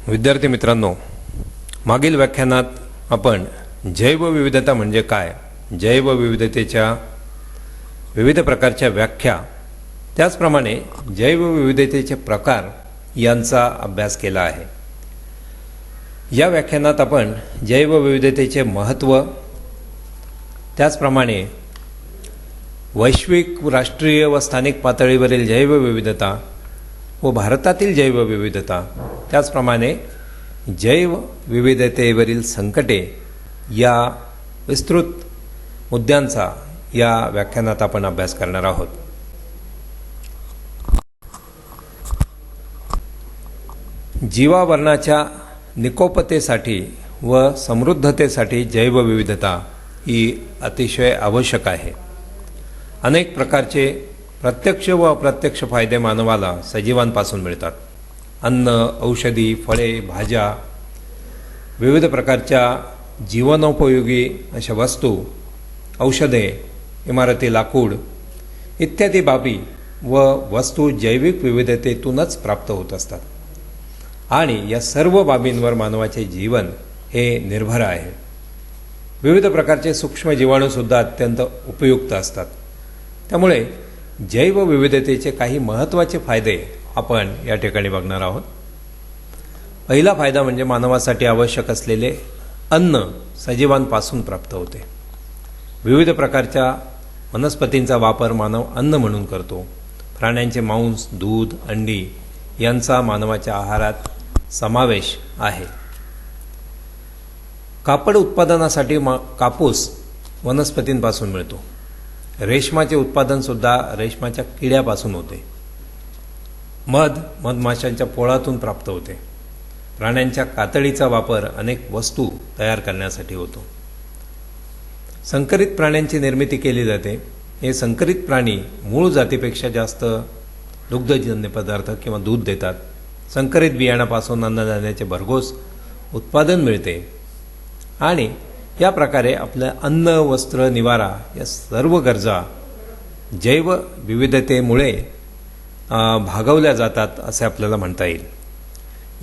विद्यार्थी मित्रांनो, मागील व्याख्यानात आपण जैवविविधता म्हणजे काय, जैवविविधतेच्या विविध प्रकारच्या व्याख्या, त्याचप्रमाणे जैवविविधतेचे प्रकार यांचा अभ्यास केला आहे. या व्याख्यानात आपण जैवविविधतेचे महत्त्व, त्याचप्रमाणे वैश्विक, राष्ट्रीय व स्थानिक पातळीवरील जैवविविधता व भारतातील जैवविविधता, त्याचप्रमाणे जैवविविधतेवरील संकटे या विस्तृत मुद्द्यांचा या व्याख्यानात आपण अभ्यास करणार आहोत. जीवावरणाच्या निकोपतेसाठी व समृद्धतेसाठी जैवविविधता ही अतिशय आवश्यक आहे. अनेक प्रकारचे प्रत्यक्ष व अप्रत्यक्ष फायदे मानवाला सजीवांपासून मिळतात. अन्न, औषधी, फळे, भाज्या, विविध प्रकारच्या जीवनोपयोगी अशा वस्तू, औषधे, इमारती, लाकूड इत्यादी बाबी व वस्तू जैविक विविधतेतूनच प्राप्त होत असतात आणि या सर्व बाबींवर मानवाचे जीवन हे निर्भर आहे. विविध प्रकारचे सूक्ष्म जीवाणूसुद्धा अत्यंत उपयुक्त असतात. त्यामुळे जैवविविधतेचे काही महत्त्वाचे फायदे आपण या ठिकाणी बघणार आहोत. पहिला फायदा म्हणजे मानवासाठी आवश्यक असलेले अन्न सजीवांपासून प्राप्त होते. विविध प्रकारच्या वनस्पतींचा वापर मानव अन्न म्हणून करतो. प्राण्यांचे मांस, दूध, अंडी यांचा मानवाच्या आहारात समावेश आहे. कापड उत्पादनासाठी कापूस वनस्पतींपासून मिळतो. रेशमाचे उत्पादनसुद्धा रेशमाच्या किड्यापासून होते. मध मधमाशांच्या पोळातून प्राप्त होते. प्राण्यांच्या कातडीचा वापर अनेक वस्तू तयार करण्यासाठी होतो. संकरित प्राण्यांची निर्मिती केली जाते. हे संकरित प्राणी मूळ जातीपेक्षा जास्त दुग्धजन्य पदार्थ किंवा दूध देतात. संकरित बियाणापासून अन्नधान्याचे भरघोस उत्पादन मिळते आणि या प्रकारे आपलं अन्न, वस्त्र, निवारा या सर्व गरजा जैवविविधतेमुळे भागवल्या जातात असे आपल्याला म्हणता येईल.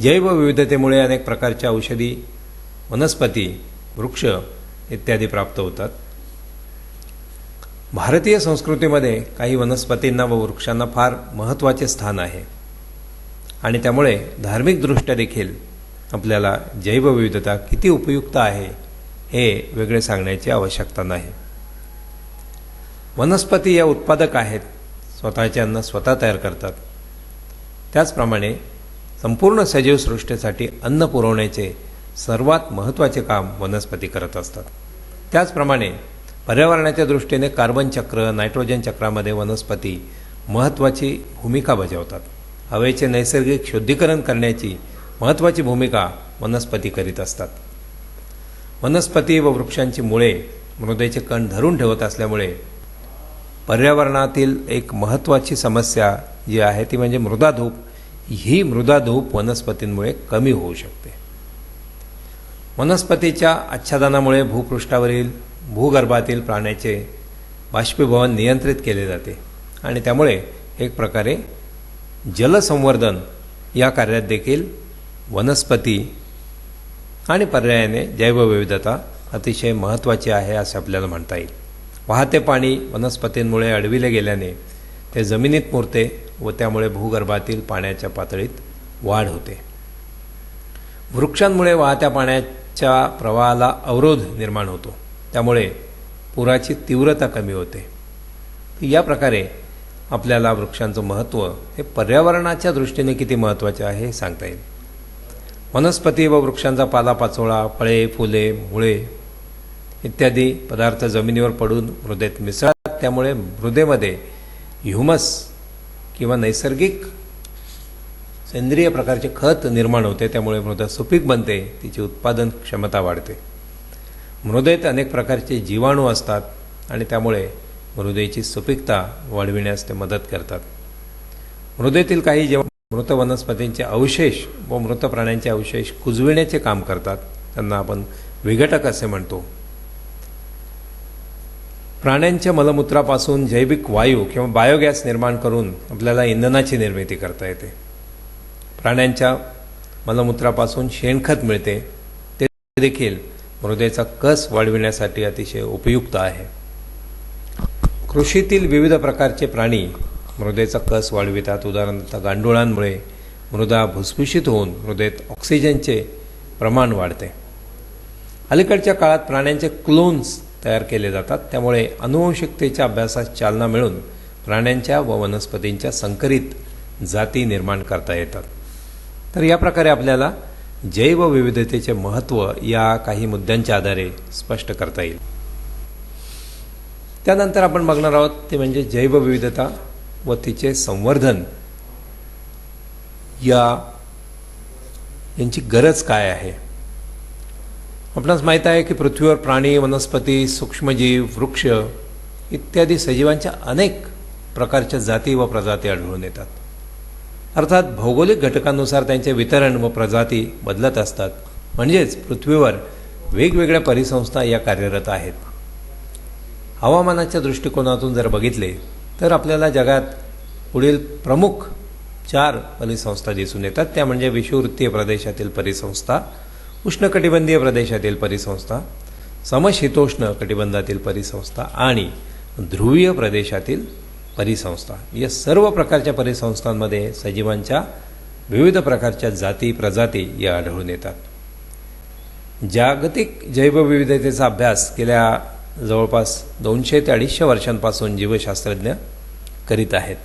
जैवविविधतेमुळे अनेक प्रकारच्या औषधी, वनस्पती, वृक्ष इत्यादी प्राप्त होतात. भारतीय संस्कृतीमध्ये काही वनस्पतींना व वृक्षांना फार महत्त्वाचे स्थान आहे आणि त्यामुळे धार्मिकदृष्ट्या देखील आपल्याला जैवविविधता किती उपयुक्त आहे हे वेगळे सांगण्याची आवश्यकता नाही. वनस्पती या उत्पादक आहेत, स्वतःचे अन्न स्वतः तयार करतात. त्याचप्रमाणे संपूर्ण सजीव सृष्टीसाठी अन्न पुरवण्याचे सर्वात महत्त्वाचे काम वनस्पती करत असतात. त्याचप्रमाणे पर्यावरणाच्या दृष्टीने कार्बन चक्र, नायट्रोजन चक्रामध्ये वनस्पती महत्त्वाची भूमिका बजावतात. हवेचे नैसर्गिक शुद्धीकरण करण्याची महत्त्वाची भूमिका वनस्पती करीत असतात. वनस्पती व वृक्षांची मुळे मृदेचे कण धरून ठेवत असल्यामुळे पर्यावरणातील एक महत्त्वाची समस्या जी आहे ती म्हणजे मृदाधूप. ही मृदाधूप वनस्पतींमुळे कमी होऊ शकते. वनस्पतीच्या आच्छादनामुळे भूपृष्ठावरील, भूगर्भातील प्राण्याचे बाष्पीभवन नियंत्रित केले जाते आणि त्यामुळे एक प्रकारे जलसंवर्धन या कार्यात देखील वनस्पती आणि पर्यायाने जैवविविधता अतिशय महत्त्वाची आहे असे आपल्याला म्हणता येईल. वाहते पाणी वनस्पतींमुळे अडविले गेल्याने ते जमिनीत मुरते व त्यामुळे भूगर्भातील पाण्याच्या पातळीत वाढ होते. वृक्षांमुळे वाहत्या पाण्याच्या प्रवाहाला अवरोध निर्माण होतो. त्यामुळे पुराची तीव्रता कमी होते. या प्रकारे आपल्याला वृक्षांचं महत्त्व हे पर्यावरणाच्या दृष्टीने किती महत्त्वाचे आहे हे सांगता येईल. वनस्पती व वृक्षांचा पालापाचोळा, फळे, फुले, मुळे इत्यादी पदार्थ जमिनीवर पडून मृदेत मिसळतात. त्यामुळे मृदेमध्ये ह्युमस किंवा नैसर्गिक सेंद्रिय प्रकारचे खत निर्माण होते. त्यामुळे मृदा सुपीक बनते, तिची उत्पादन क्षमता वाढते. मृदेत अनेक प्रकारचे जीवाणू असतात आणि त्यामुळे मृदेची सुपीकता वाढविण्यास ते मदत करतात. मृदेतील काही मृत वनस्पतींचे अवशेष व मृत प्राण्यांचे अवशेष कुजविण्याचे काम करतात. त्यांना आपण विघटक असे म्हणतो. प्राण्यांच्या मलमूत्रापासून जैविक वायू किंवा बायोगॅस निर्माण करून आपल्याला इंधनाची निर्मिती करता येते. प्राण्यांच्या मलमूत्रापासून शेणखत मिळते, ते देखील मृदेचा कस वाढविण्यासाठी अतिशय उपयुक्त आहे. कृषीतील विविध प्रकारचे प्राणी मृदेचा कस वाढवितात. उदाहरणार्थ गांडुळांमुळे मृदा भुसभुशीत होऊन मृदेत ऑक्सिजनचे प्रमाण वाढते. अलीकडच्या काळात प्राण्यांचे क्लोन्स तयार केले जातात, त्यामुळे अनुवंशिकतेच्या अभ्यासास चालना मिळून प्राण्यांच्या व वनस्पतींच्या संकरित जाती निर्माण करता येतात. तर या प्रकारे आपल्याला जैवविविधतेचे महत्त्व या काही मुद्द्यांच्या आधारे स्पष्ट करता येईल. त्यानंतर आपण बघणार आहोत ते म्हणजे जैवविविधता व तिचे संवर्धन यांची गरज काय आहे. आपणास माहीत आहे की पृथ्वीवर प्राणी, वनस्पती, सूक्ष्मजीव, वृक्ष इत्यादी सजीवांच्या अनेक प्रकारच्या जाती व प्रजाती आढळून येतात. अर्थात भौगोलिक घटकांनुसार त्यांचे वितरण व प्रजाती बदलत असतात. म्हणजेच पृथ्वीवर वेगवेगळ्या परिसंस्था या कार्यरत आहेत. हवामानाच्या दृष्टिकोनातून जर बघितले तर आपल्याला जगात पुढील प्रमुख 4 परिसंस्था दिसून येतात. त्या म्हणजे विषुववृत्तीय प्रदेशातील परिसंस्था, उष्णकटिबंधीय प्रदेशातील परिसंस्था, समशीतोष्ण कटिबंधातील परिसंस्था आणि ध्रुवीय प्रदेशातील परिसंस्था. या सर्व प्रकारच्या परिसंस्थांमध्ये सजीवांच्या विविध प्रकारच्या जाती प्रजाती या आढळून येतात. जागतिक जैवविविधतेचा अभ्यास गेल्या जवळपास 200 ते 250 वर्षांपासून जीवशास्त्रज्ञ करीत आहेत.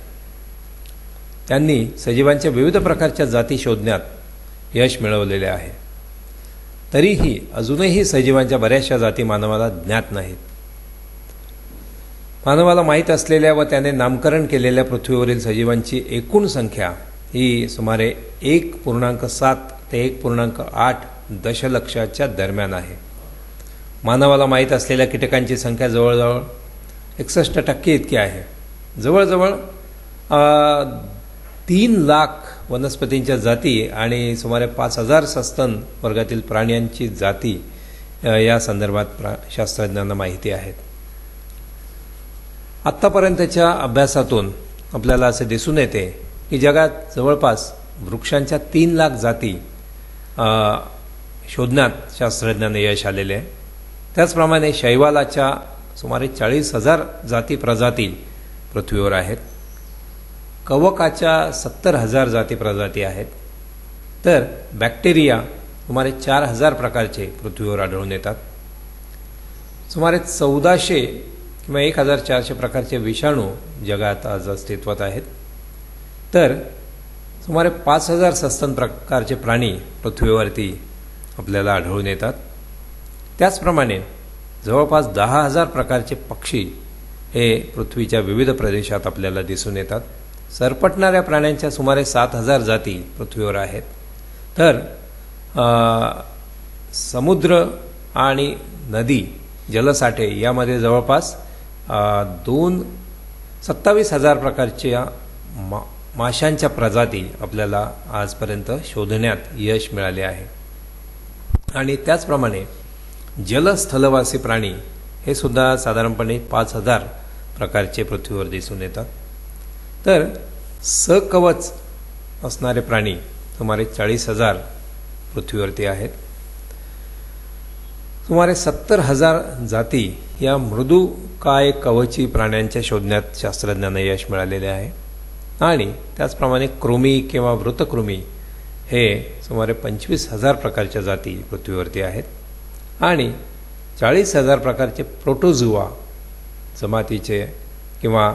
त्यांनी सजीवांच्या विविध प्रकारच्या जाती शोधण्यात यश मिळवलेले आहे. तरीही अजूनही सजीवांच्या बऱ्याचशा जाती मानवाला ज्ञात नाहीत. मानवाला माहीत असलेल्या व त्याने नामकरण केलेल्या पृथ्वीवरील सजीवांची एकूण संख्या ही सुमारे 1.7 ते 1.8 दशलक्षाच्या दरम्यान आहे. मानवाला माहीत असलेल्या कीटकांची संख्या जवळजवळ 61% इतकी आहे. जवळजवळ 3 लाख वनस्पतींच्या जाती आणि सुमारे 5000 सस्तन वर्गातील प्राण्यांची जाती या संदर्भात शास्त्रज्ञांना माहिती आहेत. आत्तापर्यंतच्या अभ्यासातून आपल्याला असे दिसून येते की जगात जवळपास वृक्षांच्या 3 लाख जाती शोधण्यात शास्त्रज्ञांना यश आलेले आहे. त्याचप्रमाणे शैवालाच्या सुमारे 40,000 जाती प्रजाती पृथ्वीवर आहेत. कवकाच्या 70,000 जाती प्रजाती आहेत. तर बॅक्टेरिया सुमारे 4,000 प्रकारचे पृथ्वीवर आढळून येतात. सुमारे 1400 किंवा 1400 प्रकारचे विषाणू जगात आज अस्तित्वात आहेत. तर सुमारे 5000 सस्तन प्रकारचे प्राणी पृथ्वीवरती आपल्याला आढळून येतात. त्याचप्रमाणे जवळपास 10,000 प्रकारचे पक्षी हे पृथ्वीच्या विविध प्रदेशात आपल्याला दिसून येतात. सरपटणाऱ्या प्राण्यांच्या सुमारे 7,000 जाती पृथ्वीवर आहेत. तर समुद्र आणि नदी जलसाठे यामध्ये जवळपास 27,000 प्रकारच्या माशांच्या प्रजाती आपल्याला आजपर्यंत शोधण्यात यश मिळाले आहे. आणि त्याचप्रमाणे जलस्थलवासी प्राणी हे सुद्धा साधारणपणे 5,000 प्रकारचे पृथ्वीवर दिसून येतात. तर सकवच असणारे प्राणी सुमारे 40,000 पृथ्वीवरती आहेत. सुमारे 70,000 जाती या मृदुकाय कवची प्राण्यांच्या शोधण्यात शास्त्रज्ञांना यश मिळालेले आहे. आणि त्याचप्रमाणे कृमी किंवा वृतकृमी हे सुमारे 25,000 प्रकारच्या जाती पृथ्वीवरती आहेत. आणि 40,000 प्रकारचे प्रोटोझुआ जमातीचे किंवा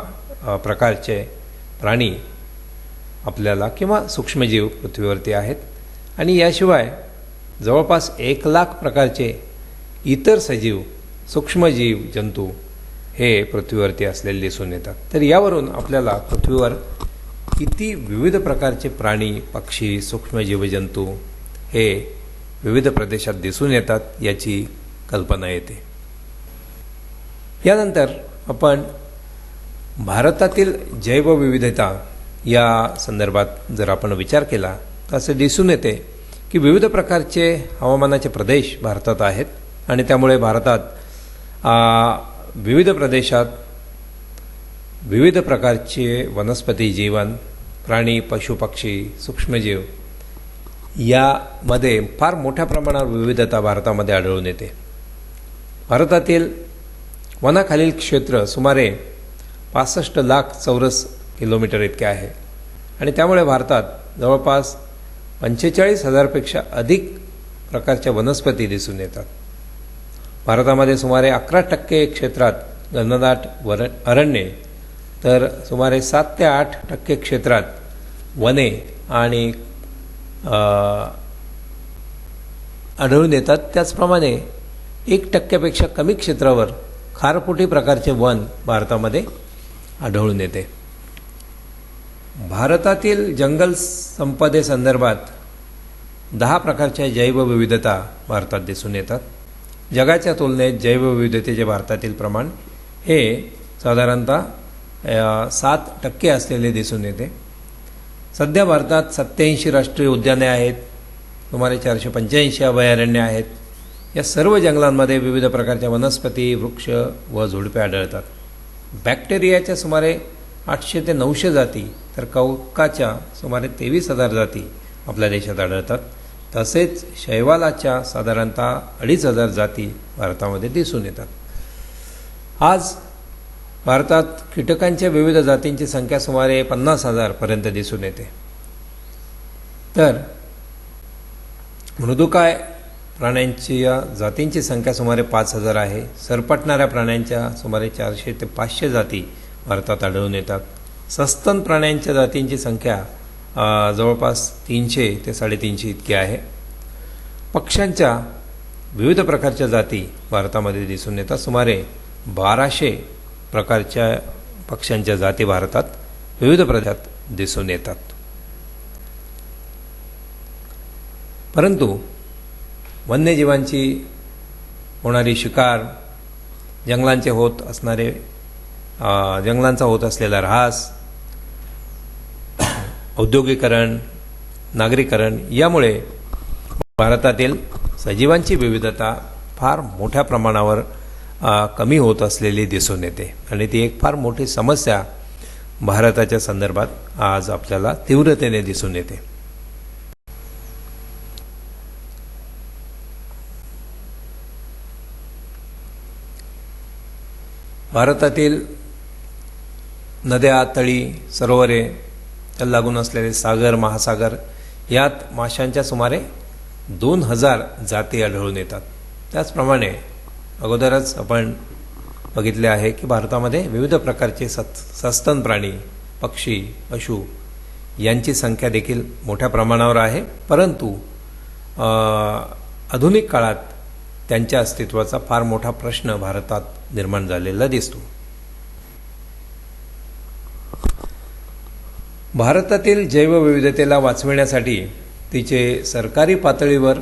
प्रकारचे प्राणी आपल्याला किंवा सूक्ष्मजीव पृथ्वीवरती आहेत. आणि याशिवाय जवळपास 1 लाख प्रकारचे इतर सजीव सूक्ष्मजीव जंतू हे पृथ्वीवरती असलेले दिसून येतात. तर यावरून आपल्याला पृथ्वीवर किती विविध प्रकारचे प्राणी, पक्षी, सूक्ष्मजीव जंतू हे विविध प्रदेशात दिसून येतात याची कल्पना येते. यानंतर आपण भारतातील जैवविविधता या संदर्भात जर आपण विचार केला तर असे दिसून येते की विविध प्रकारचे हवामानाचे प्रदेश भारतात आहेत. आणि त्यामुळे भारतात विविध प्रदेशात विविध प्रकारचे वनस्पती जीवन, प्राणी, पशुपक्षी, सूक्ष्मजीव यामध्ये फार मोठ्या प्रमाणावर विविधता भारतामध्ये आढळून येते. भारतातील वनाखालील क्षेत्र सुमारे 65 लाख चौरस किलोमीटर इतके आहे आणि त्यामुळे भारतात जवळपास 45,000पेक्षा अधिक प्रकारच्या वनस्पती दिसून येतात. भारतामध्ये सुमारे 11% क्षेत्रात घनदाट अरण्ये तर सुमारे 7 ते 8% क्षेत्रात वने आणि आढळून येतात. त्याचप्रमाणे 1% कमी क्षेत्रावर खारफुटी प्रकारचे वन भारतामध्ये आढळून येते. भारतातील जंगल संपदेसंदर्भात 10 प्रकारच्या जैवविविधता भारतात दिसून येतात. जगाच्या तुलनेत जैवविविधतेचे भारतातील प्रमाण हे साधारणतः 7% असलेले दिसून येते. सध्या भारतात 87 राष्ट्रीय उद्याने आहेत, सुमारे 485 अभयारण्ये आहेत. या सर्व जंगलांमध्ये विविध प्रकारच्या वनस्पती, वृक्ष व झुडपे आढळतात. बॅक्टेरियाच्या सुमारे 800 ते 900 जाती तर कवकाच्या सुमारे 23,000 जाती आपल्या देशात आढळतात. तसेच शैवालाच्या साधारणतः 2,500 जाती भारतामध्ये दिसून येतात. आज भारतात कीटकांच्या विविध जातींची संख्या सुमारे 50,000 पर्यंत दिसून येते. तर मृदुकाय प्राण्यांच्या जातींची संख्या सुमारे 5,000 आहे. सरपटणाऱ्या प्राण्यांच्या सुमारे 400 ते 500 जाती भारतात आढळून येतात. सस्तन प्राण्यांच्या जातींची संख्या जवळपास 300 ते 350 इतकी आहे. पक्ष्यांच्या विविध प्रकारच्या जाती भारतामध्ये दिसून येतात. सुमारे 1200 प्रकारच्या पक्ष्यांच्या जाती भारतात विविध प्रजात दिसून येतात. परंतु वन्यजीवांची होणारी शिकार, जंगलांचा होत असलेला ऱ्हास, औद्योगिकरण, नागरीकरण यामुळे भारतातील सजीवांची विविधता फार मोठ्या प्रमाणावर कमी होत असलेली दिसून येते आणि ती एक फार मोठी समस्या भारताच्या संदर्भात आज आपल्याला तीव्रतेने दिसून येते. भारतातील नद्या, तळी, सरोवरे, त्याला लागून असलेले सागर, महासागर यात माशांच्या सुमारे 2,000 जाती आढळून येतात. त्याचप्रमाणे अगोदरच आपण बघितले आहे की भारतामध्ये विविध प्रकारचे सस्तन प्राणी, पक्षी, पशु यांची संख्या देखील मोठ्या प्रमाणावर आहे. परंतु आधुनिक काळात त्यांच्या अस्तित्वाचा फार मोठा प्रश्न भारतात निर्माण झालेला दिसतो. भारतातील जैवविविधतेला वाचविण्यासाठी तिचे सरकारी पातळीवर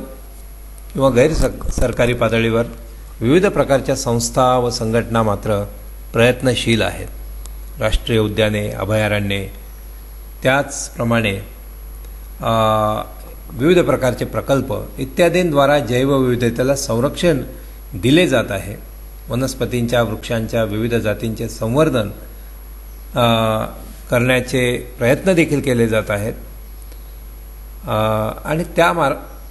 किंवा सरकारी पातळीवर विविध प्रकारच्या संस्था व संघटना मात्र प्रयत्नशील आहेत. राष्ट्रीय उद्याने, अभयारण्ये, त्याचप्रमाणे विविध प्रकारचे प्रकल्प इत्यादींद्वारा जैवविविधतेला संरक्षण दिले जात आहे. वनस्पतींच्या, वृक्षांच्या विविध जातींचे संवर्धन करण्याचे प्रयत्न देखील केले जात आहेत आणि त्या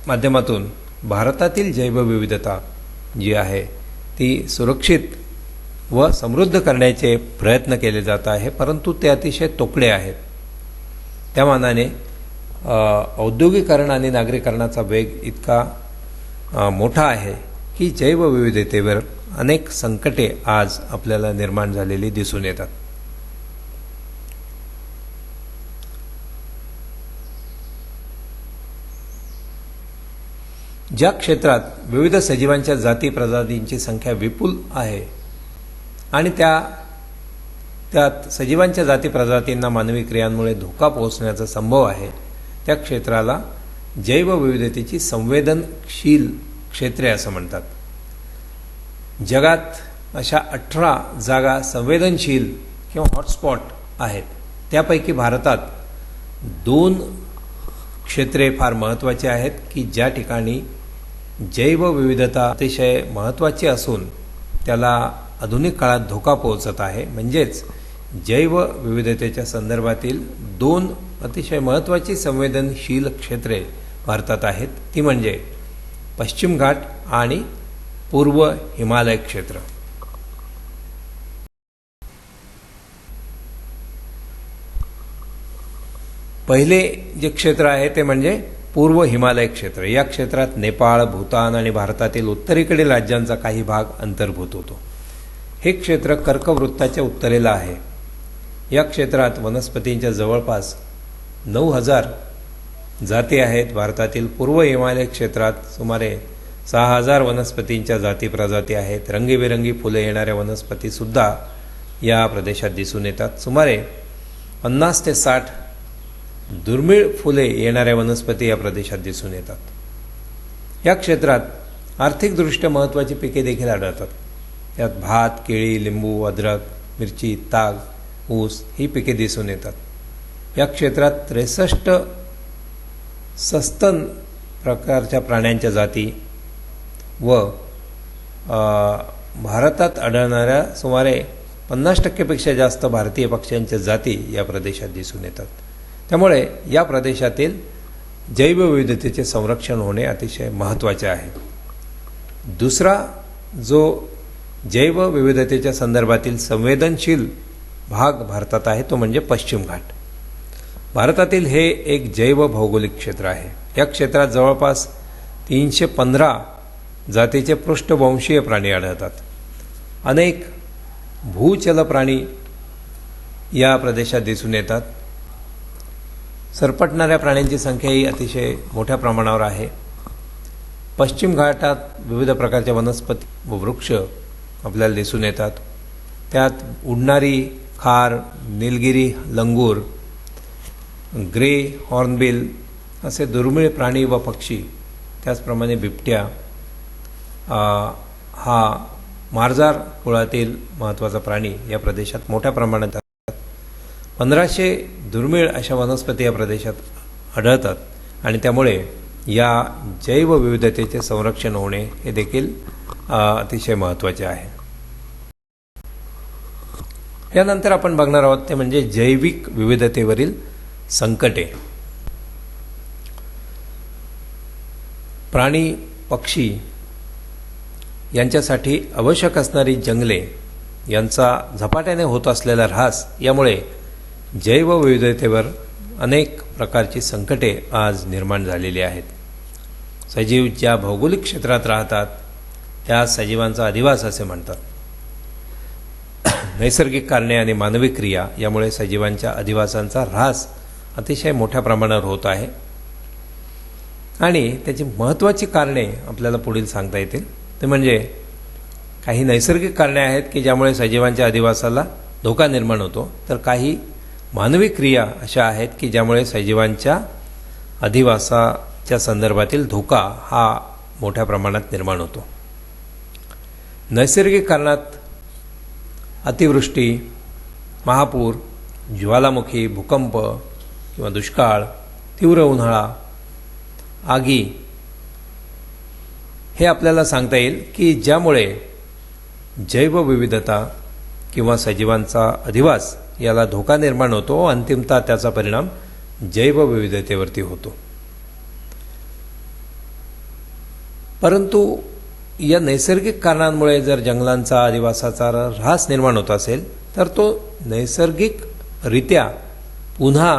माध्यमातून भारतातील जैवविविधता जी आहे ती सुरक्षित व समृद्ध करण्याचे प्रयत्न केले जात आहे. परंतु ते अतिशय तोकडे आहेत. त्या मानाने औद्योगिकरण आणि नागरीकरणाचा वेग इतका मोठा आहे की जैवविविधतेवर अनेक संकटे आज आपल्याला निर्माण झालेली दिसून येतात. ज्या क्षेत्रात विविध सजीवांच्या जाती प्रजातींची संख्या विपुल आहे आणि त्यात सजीवांच्या जाती प्रजातींना मानवी क्रियांमुळे धोका पोहोचण्याचा संभव आहे, त्या क्षेत्राला जैवविविधतेची संवेदनशील क्षेत्रे असं म्हणतात. जगात अशा 18 जागा संवेदनशील किंवा हॉटस्पॉट आहेत. त्यापैकी भारतात 2 क्षेत्रे फार महत्त्वाची आहेत की ज्या ठिकाणी जैवविविधता अतिशय महत्त्वाची असून त्याला आधुनिक काळात धोका पोहोचत आहे. म्हणजेच जैवविविधतेच्या संदर्भातील 2 अतिशय महत्त्वाची संवेदनशील क्षेत्रे भारतात आहेत, ती म्हणजे पश्चिम घाट आणि पूर्व हिमालय क्षेत्र. पहिले जे क्षेत्र आहे ते म्हणजे पूर्व हिमालय क्षेत्र. या क्षेत्रात नेपाळ, भूतान आणि भारतातील उत्तरेकडील राज्यांचा काही भाग अंतर्भूत होतो. हे क्षेत्र कर्कवृत्ताच्या उत्तरेला आहे. या क्षेत्रात वनस्पतींच्या जवळपास 9,000 जाती आहेत. भारतातील पूर्व हिमालय क्षेत्रात सुमारे 6,000 वनस्पतींच्या जाती प्रजाती आहेत. रंगीबेरंगी फुले येणाऱ्या वनस्पतीसुद्धा या प्रदेशात दिसून येतात. सुमारे 50 ते 60 दुर्मिळ फुले येणाऱ्या वनस्पती या प्रदेशात दिसून येतात. या क्षेत्रात आर्थिकदृष्ट्या महत्त्वाची पिके देखील आढळतात. त्यात भात, केळी, लिंबू, अद्रक, मिरची, ताग, ऊस ही पिके दिसून येतात. या क्षेत्रात 63 सस्तन प्रकारच्या प्राण्यांच्या जाती व भारतात आढळणाऱ्या सुमारे 50% पेक्षा जास्त भारतीय पक्ष्यांच्या जाती या प्रदेशात दिसून येतात. त्यामुळे या प्रदेशातील जैवविविधतेचे संरक्षण होणे अतिशय महत्त्वाचे आहे. दुसरा जो जैवविविधतेच्या संदर्भातील संवेदनशील भाग भारतात आहे तो म्हणजे पश्चिम घाट. भारतातील हे एक जैव भौगोलिक क्षेत्र आहे. या क्षेत्रात जवळपास 315 जातीचे पृष्ठवंशीय प्राणी आढळतात. अनेक भूचल प्राणी या प्रदेशात दिसून येतात. सरपटणाऱ्या प्राण्यांची संख्या ही अतिशय मोठ्या प्रमाणावर आहे. पश्चिम घाटात विविध प्रकारच्या वनस्पती व वृक्ष आपल्याला दिसून येतात. त्यात उडणारी खार, निलगिरी लंगूर, ग्रे हॉर्नबिल असे दुर्मिळ प्राणी व पक्षी, त्याचप्रमाणे बिबट्या हा मार्जार कुळातील महत्त्वाचा प्राणी या प्रदेशात मोठ्या प्रमाणात 1500 दुर्मिळ अशा वनस्पती या प्रदेशात आढळतात आणि त्यामुळे या जैवविविधतेचे संरक्षण होणे हे देखील अतिशय महत्त्वाचे आहे. यानंतर आपण बघणार आहोत ते म्हणजे जैविक विविधतेवरील संकटे. प्राणी, पक्षी यांच्यासाठी आवश्यक असणारी जंगले यांचा झपाट्याने होत असलेला ऱ्हास यामुळे जैवविविधतेवर अनेक प्रकारची संकटे आज निर्माण झालेली आहेत. सजीव ज्या भौगोलिक क्षेत्रात राहतात त्या सजीवांचा अधिवास असे म्हणतात. नैसर्गिक कारणे आणि मानवी क्रिया यामुळे सजीवांच्या अधिवासांचा ऱ्हास अतिशय मोठ्या प्रमाणावर होत आहे आणि त्याची महत्त्वाची कारणे आपल्याला पुढील सांगता येतील. ते म्हणजे काही नैसर्गिक कारणे आहेत की ज्यामुळे सजीवांच्या अधिवासाला धोका निर्माण होतो, तर काही मानवी क्रिया अशा आहेत की ज्यामुळे सजीवांच्या अधिवासाच्या संदर्भातील धोका हा मोठ्या प्रमाणात निर्माण होतो. नैसर्गिक कारणात अतिवृष्टी, महापूर, ज्वालामुखी, भूकंप किंवा दुष्काळ, तीव्र उन्हाळा, आगी हे आपल्याला सांगता येईल की ज्यामुळे जैवविविधता किंवा सजीवांचा अधिवास याला धोका निर्माण होतो. अंतिमतः त्याचा परिणाम जैवविविधतेवरती होतो. परंतु या नैसर्गिक कारणांमुळे जर जंगलांचा अधिवासाचा ऱ्हास निर्माण होत असेल तर तो नैसर्गिकरित्या पुन्हा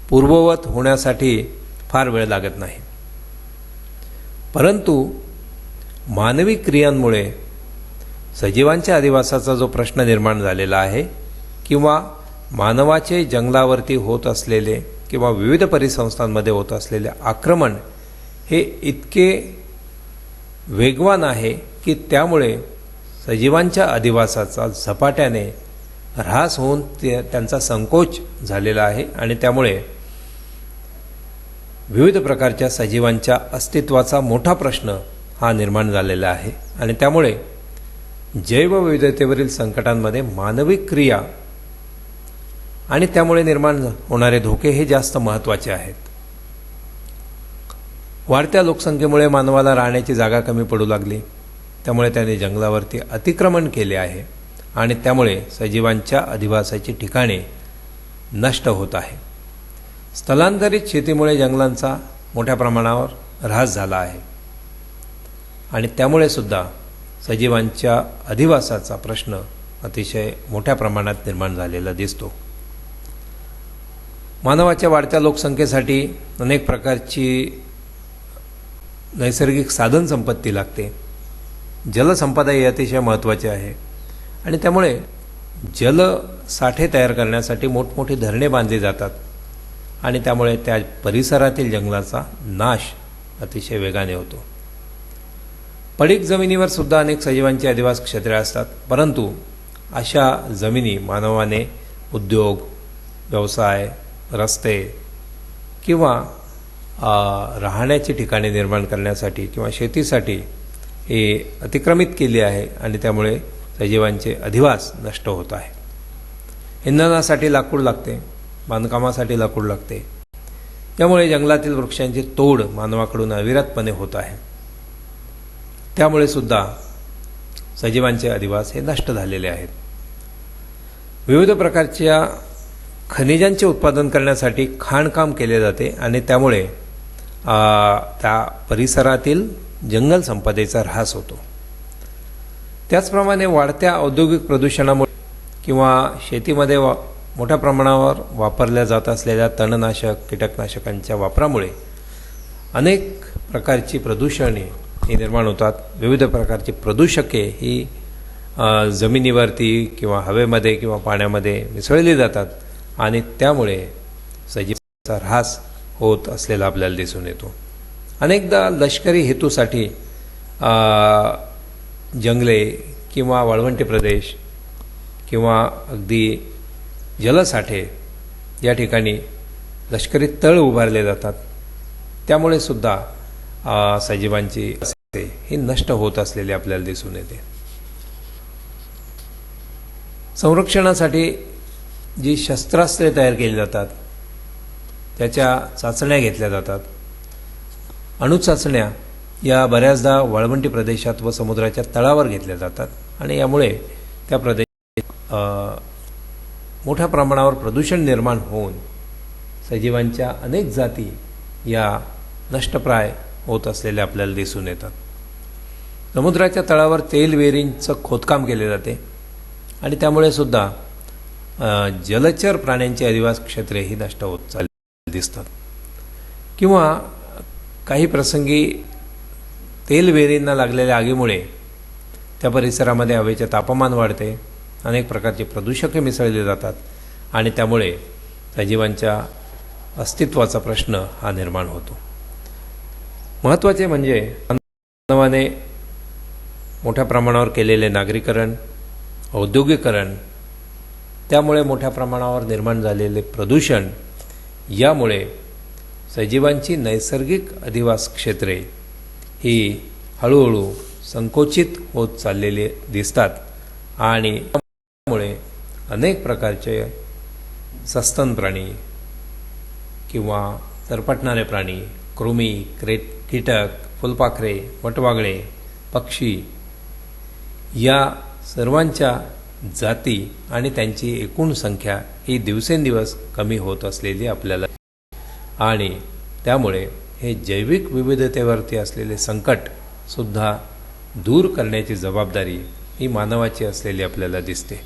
पूर्ववत होण्यासाठी फार वेळ लागत नाही. परंतु मानवी क्रियांमुळे सजीवांच्या अधिवासाचा जो प्रश्न निर्माण झालेला आहे किंवा मानवाचे जंगलावरती होत असलेले किंवा विविध परिसंस्थांमध्ये होत असलेले आक्रमण हे इतके वेगवान आहे की त्यामुळे सजीवांच्या अधिवासाचा झपाट्याने ऱ्हास होऊन त्यांचा संकोच झालेला आहे आणि त्यामुळे विविध प्रकारच्या सजीवांच्या अस्तित्वाचा मोठा प्रश्न हा निर्माण झालेला आहे आणि त्यामुळे जैवविविधतेवरील संकटांमध्ये मानवी क्रिया आणि त्यामुळे निर्माण होणारे धोके हे जास्त महत्त्वाचे आहेत. वाढत्या लोकसंख्येमुळे मानवाला राहण्याची जागा कमी पडू लागली, त्यामुळे त्याने जंगलावरती अतिक्रमण केले आहे आणि त्यामुळे सजीवांच्या अधिवासाची ठिकाणे नष्ट होत आहे. स्थलांतरित शेतीमुळे जंगलांचा मोठ्या प्रमाणावर ऱ्हास झाला आहे आणि त्यामुळे सुद्धा सजीवांच्या अधिवासाचा प्रश्न अतिशय मोठ्या प्रमाणात निर्माण झालेला दिसतो. मानवाच्या वाढत्या लोकसंख्येसाठी अनेक प्रकारची नैसर्गिक साधनसंपत्ती लागते. जलसंपदा ही अतिशय महत्त्वाची आहे आणि त्यामुळे जलसाठे तयार करण्यासाठी मोठमोठी धरणे बांधली जातात आणि त्यामुळे त्या परिसरातील जंगलाचा नाश अतिशय वेगाने होतो. पडीक जमिनीवर सुद्धा अनेक सजीवांची अधिवास क्षेत्रे असतात, परंतु अशा जमिनी मानवाने उद्योग, व्यवसाय, रस्ते किंवा राहण्याची ठिकाणे निर्माण करण्यासाठी किंवा शेतीसाठी हे अतिक्रमित केली आहे आणि त्यामुळे सजीवांचे अधिवास नष्ट होत आहे. इंधनासाठी लाकूड लागते, बांधकामासाठी लाकूड लागते, त्यामुळे जंगलातील वृक्षांची तोड मानवाकडून अविरतपणे होत आहे. त्यामुळे सुद्धा सजीवांचे अधिवास हे नष्ट झालेले आहेत. विविध प्रकारच्या खनिजांचे उत्पादन करण्यासाठी खाणकाम केले जाते आणि त्यामुळे त्या परिसरातील जंगल संपदेचा ऱ्हास होतो. त्याचप्रमाणे वाढत्या औद्योगिक प्रदूषणामुळे किंवा शेतीमध्ये मोठ्या प्रमाणावर वापरल्या जात असलेल्या तणनाशक, कीटकनाशकांच्या वापरामुळे अनेक प्रकारची प्रदूषणे ही निर्माण होतात. विविध प्रकारची प्रदूषके ही जमिनीवरती किंवा हवेमध्ये किंवा पाण्यामध्ये मिसळली जातात आणि त्यामुळे सजीवांचा ऱ्हास होत असलेला आपल्याला दिसून येतो. अनेकदा लष्करी हेतूसाठी जंगले किंवा वाळवंटी प्रदेश किंवा अगदी जलसाठे या ठिकाणी लष्करी तळ उभारले जातात. त्यामुळे सुद्धा सजीवांची ही नष्ट होत असलेली आपल्याला दिसून येते. संरक्षणासाठी जी शस्त्रास्त्रे तयार केली जातात त्याच्या चाचण्या घेतल्या जातात. अणुचाचण्या या बऱ्याचदा वाळवंटी प्रदेशात व समुद्राच्या तळावर घेतल्या जातात आणि यामुळे त्या प्रदेशात मोठ्या प्रमाणावर प्रदूषण निर्माण होऊन सजीवांच्या अनेक जाती या नष्टप्राय होत असलेल्या आपल्याला दिसून येतात. समुद्राच्या तळावर तेलवेरींचं खोदकाम केले जाते आणि त्यामुळे सुद्धा जलचर प्राण्यांची अधिवास क्षेत्रे ही नष्ट होत चालली दिसतात. किंवा काही प्रसंगी तेलवेरींना लागलेल्या आगीमुळे त्या परिसरामध्ये हवेचे तापमान वाढते, अनेक प्रकारचे प्रदूषके मिसळले जातात आणि त्यामुळे सजीवांच्या अस्तित्वाचा प्रश्न हा निर्माण होतो. महत्त्वाचे म्हणजे मानवाने मोठ्या प्रमाणावर केलेले नागरीकरण, औद्योगिकरण, त्यामुळे मोठ्या प्रमाणावर निर्माण झालेले प्रदूषण यामुळे सजीवांची नैसर्गिक अधिवास क्षेत्रे ही हळूहळू संकोचित होत चाललेली दिसतात आणि त्यामुळे अनेक प्रकारचे सस्तन प्राणी किंवा सरपटणारे प्राणी, कृमी, कीटक, फुलपाखरे, वटवाघळे, पक्षी या सर्वांच्या जाती आणि त्यांची एकूण संख्या ही दिवसेंदिवस कमी होत असलेली आपल्याला आणि त्यामुळे हे जैविक विविधतेवरती असलेले संकट सुद्धा दूर करण्याची जबाबदारी ही मानवाची असलेली आपल्याला दिसते.